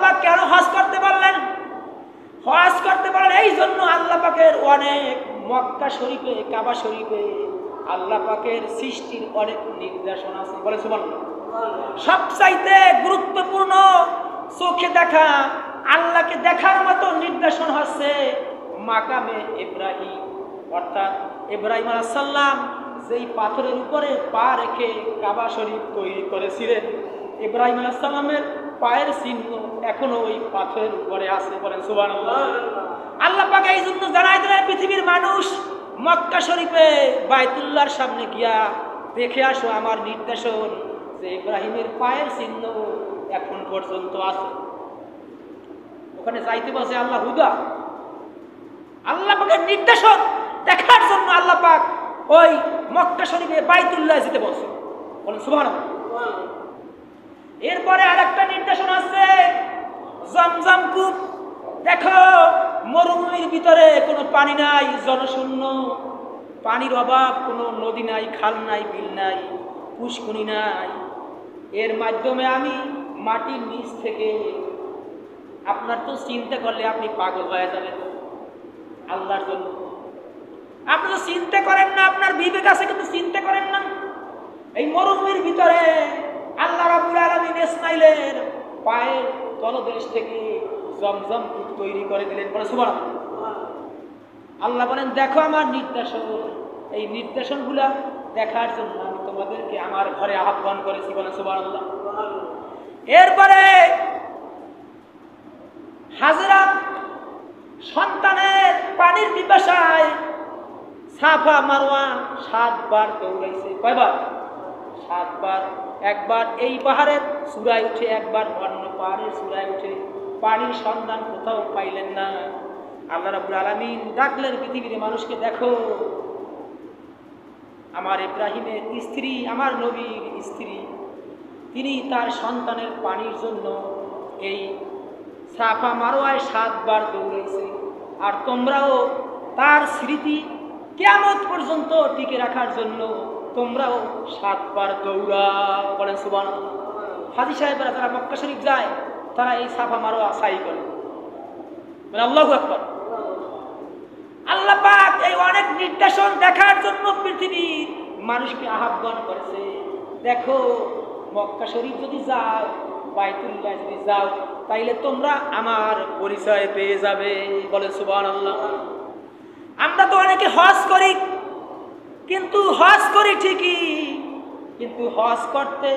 পাক কেন হজ করতে বললেন? হজ করতে বলেন এই জন্য, আল্লাহ পাকের অনেক মক্কা শরীফে, কাবা শরীফে আল্লাহ পাকের সৃষ্টির অনেক নির্দেশন আছে। বলে সুবহানাল্লাহ। সবচাইতে গুরুত্বপূর্ণ চোখে দেখা, আল্লাহকে দেখার মতো নির্দেশন হচ্ছে মাকামে ইব্রাহিম, অর্থাৎ ইব্রাহিম আলাইহিস সালাম যেই পাথরের উপরে পা রেখে কাবা শরীফ তৈরি করেছিলেন, ইব্রাহিম আলাইহিস সালামের পায়ের চিহ্ন এখনো ওই পাথরের উপরে আছে। বলেন সুবহানাল্লাহ। আল্লাহ পাক এই জন্য জানাই দিলেন পৃথিবীর মানুষ মক্কা শরীফে বাইতুল্লাহর সামনে গিয়া দেখে আসো আমার নির্দেশন, যে ইব্রাহিমের পায়ের চিহ্ন এখন পর্যন্ত আছে। ওখানে যাইতে বসে আল্লাহ হুদা, আল্লাহ পাকের নির্দেশন দেখার জন্য আল্লাহ পাক ওই মক্কা শরীফে বাইতুল্লাহ যেতে বসে। বলেন সুবহানাল্লাহ। এরপরে আরেকটা নির্দেশন আছে জমজম কূপ। দেখো মরুভূমির ভিতরে কোনো পানি নাই, জনশূন্য, পানির অভাব, কোনো নদী নাই, খাল নাই, বিল নাই, পুষ্কুনি নাই। এর মাধ্যমে আমি মাটির নিচ থেকে, আপনার তো চিন্তা করলে আপনি পাগল হয়ে যাবেন আল্লাহর জন্য। আপনি তো চিন্তা করেন না, আপনার বিবেক আছে কিন্তু চিন্তা করেন না। এই মরুভূমির ভিতরে আল্লাহ রাব্বুল আলামিন ইসমাইলের পায়ের তলদেশ থেকে জমজম কূপ তৈরি করে দিলেন। বলে সুবহানাল্লাহ। আল্লাহ বলেন দেখো আমার নির্দেশন, এই নির্দেশনগুলা দেখার জন্য আমি তোমাদেরকে আমার ঘরে আহ্বান করেছি। বলে সুবহানাল্লাহ। এরপরে হাজরা সন্তানের পানির পিপাসায় সাফা মারওয়া 7 বার দৌড়াইছে। কয়বার? 7 বার। একবার এই পাহাড়ের চূড়ায় উঠে, একবার অন্য পাহাড়ের চূড়ায় উঠে পানির সন্ধান কোথাও পাইলেন না। আল্লাহ রাব্বুল আলামিন ডাকলেন পৃথিবীর মানুষকে, দেখো আমার ইব্রাহিমের স্ত্রী, আমার নবীর স্ত্রী, তিনি তার সন্তানের পানির জন্য এই সাফা মারওয়ায় 7 বার দৌড়াইছে। আর তোমরাও তার স্মৃতি কিয়ামত পর্যন্ত টিকে রাখার জন্য তোমরাও 7 বার দৌড়াও। বলেন সুবহানাল্লাহ। হাজী সাহেবরা যারা মক্কা শরীফ যায় তারা এই সাফা মারওয়া সাই করে। বলে আল্লাহু আকবার। আল্লাহ পাক এই অনেক নির্দেশন দেখার জন্য পৃথিবীর মানুষকে আহ্বান করেছে। দেখো মক্কা শরীফ যদি যাও, বাইতুল্লাহ যদি যাও, তাইলে তোমরা আমার পরিচয় পেয়ে যাবে। বলে সুবহানাল্লাহ। আমরা তো অনেকে হজ করি, কিন্তু হজ করি ঠিকই, কিন্তু হজ করতে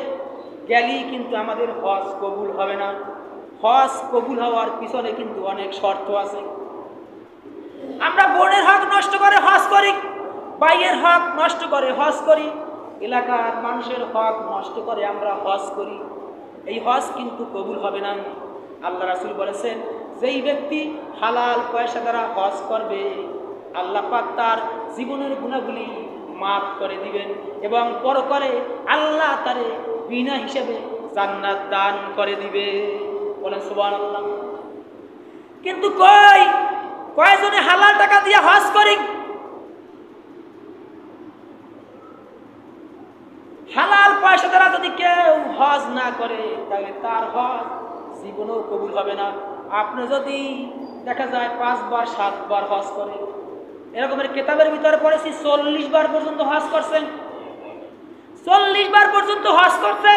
গেলেই কিন্তু আমাদের হজ কবুল হবে না। হজ কবুল হওয়ার পিছনে কিন্তু অনেক শর্ত আছে। আমরা বোনের হক নষ্ট করে হজ করি, ভাইয়ের হক নষ্ট করে হজ করি, এলাকার মানুষের হক নষ্ট করে আমরা হজ করি। এই হজ কিন্তু কবুল হবে না। আল্লাহ রাসূল বলেছেন, যেই ব্যক্তি হালাল পয়সা দ্বারা হজ করবে, আল্লাহ পাক তার জীবনের গুনাহগুলি মাফ করে দিবেন এবং পরকালে আল্লাহ তারে বিনা হিসেবে জান্নাত দান করে দিবে। বলেন সুবহানাল্লাহ। কিন্তু কয়জনে হালাল টাকা দিয়ে হজ করি? হালাল পয়সা দ্বারা যদি কেউ হজ না করে তাহলে তার হজ জীবনেও কবুল হবে না। আপনি যদি দেখা যায় 5 বার 7 বার হজ করে, এরকমের কিতাবের ভিতরে পড়েছি 40 বার পর্যন্ত হজ করছেন, 40 বার পর্যন্ত হজ করছে,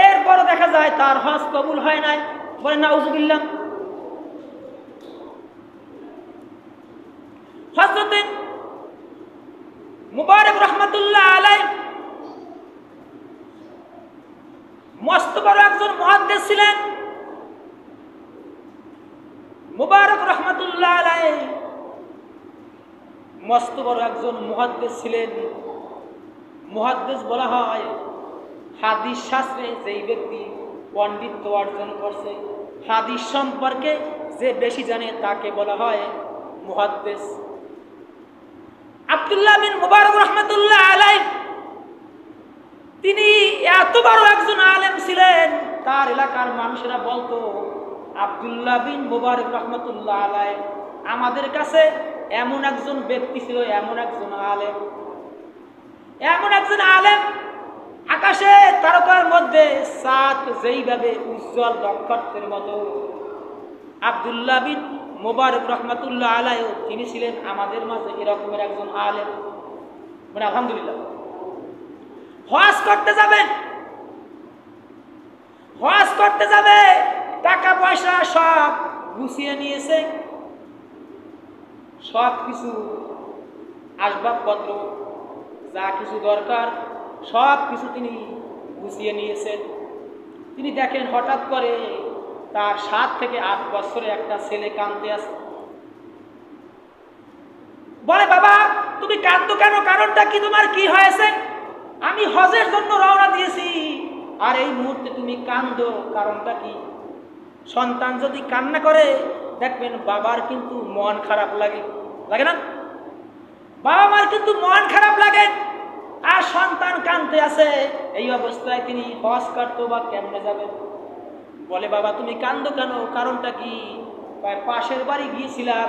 এরপর দেখা যায় তার হজ কবুল হয় নাই। বলে নাউজুবিল্লাহ। হযরত মুবারক রাহমাতুল্লাহ আলাইহি মস্ত বড় একজন মুহাদ্দিস ছিলেন। মুবারক রাহমাতুল্লাহ আলাইহি মস্ত বড় একজন মুহাদ্দিস ছিলেন। মুহাদ্দিস বলা হয় হাদিস শাস্ত্রে যেই ব্যক্তি পণ্ডিত্য অর্জন করছে, হাদিস সম্পর্কে যে বেশি জানে তাকে বলা হয় মুহাদ্দিস। আব্দুল্লাহ বিন মুবারক রাহমাতুল্লাহ আলাইহি তিনি এত বড় একজন আলেম ছিলেন, তার এলাকার মানুষেরা বলতো আব্দুল্লাহ বিন মুবারক রাহমাতুল্লাহ আলাইহি আমাদের কাছে এমন একজন ব্যক্তি ছিল, এমন একজন আলেম, এমন একজন আলেম, আকাশে তারকার মধ্যে চাঁদ যেইভাবে উজ্জ্বল নক্ষত্রের মতো আব্দুল্লাহ বিন মুবারক রহমাতুল্লাহ আলাইহি, তিনি ছিলেন আমাদের মাঝে এরকমের একজন আলেম। মানে আলহামদুলিল্লাহ, হজ করতে যাবেন, হজ করতে যাবে, টাকা পয়সা সব গুছিয়ে নিয়েছে, সব কিছু আসবাবপত্র যা কিছু দরকার সব কিছু তিনি গুছিয়ে নিয়েছেন। তিনি দেখেন হঠাৎ করে তার 7 থেকে 8 বছরের একটা ছেলে কাঁদতে আসে। বলে, বাবা তুমি কাঁদো কেন, কারণটা কি, তোমার কি হয়েছে? আমি হজের জন্য রওনা দিয়েছি, আর এই মুহূর্তে তুমি কাঁদো, কারণটা কি? সন্তান যদি কান্না করে দেখবেন বাবার কিন্তু মন খারাপ লাগে, লাগে না? বাবা মার কিন্তু মন খারাপ লাগে। আর সন্তান কাঁদতে আছে, এই অবস্থায় তিনি হজ করতে বা কেমনে যাবেন? বলে, বাবা তুমি কাঁদো কেন, কারণটা কি? পাশের বাড়ি গিয়েছিলাম,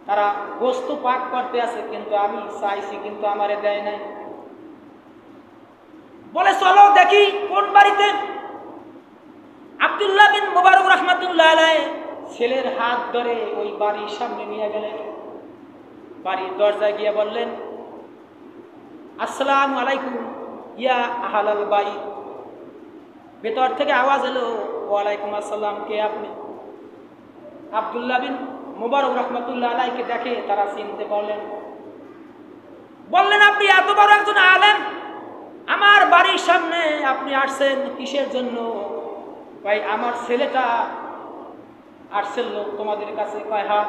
তারা গোস্ত পাক করতে আছে, কিন্তু আমি চাইছি কিন্তু আমারে দেয় নাই। বলে, চলো দেখি কোন বাড়িতে। আব্দুল্লাহ বিন মুবারক রহমাতুল্লাহ আলাইহি ছেলের হাত ধরে ওই বাড়ির সামনে নিয়ে গেলেন। বাড়ির দরজায় গিয়ে বললেন, আসসালামু আলাইকুম ইয়া আহলাল বাইত। ভেতর থেকে আওয়াজ এলো, ওয়ালাইকুম আসসালাম, কে আপনি? আব্দুল্লাহ বিন মুবারক রহমাতুল্লাহ আলাইহিকে দেখে তারা চিনতে পারলেন। বললেন, আপনি এত বড় একজন আলেম, আমার বাড়ির সামনে আপনি আসছেন কিসের জন্য? ভাই আমার ছেলেটা আসছিল তোমাদের কাছে। কয়, হ্যাঁ।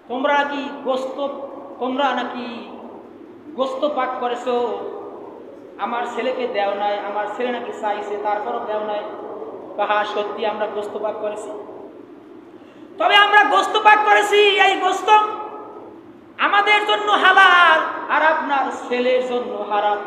তোমরা নাকি গোস্ত পাক করেছো, আমার ছেলেকে দেও নাই, আমার ছেলে নাকি চাইছে তারপরও দেও নাই। হ্যাঁ সত্যি আমরা গোস্ত পাক করেছি, তবে আমরা গোস্ত পাক করেছি, এই গোস্ত আমাদের জন্য হালাল আর আপনার ছেলের জন্য হারাম।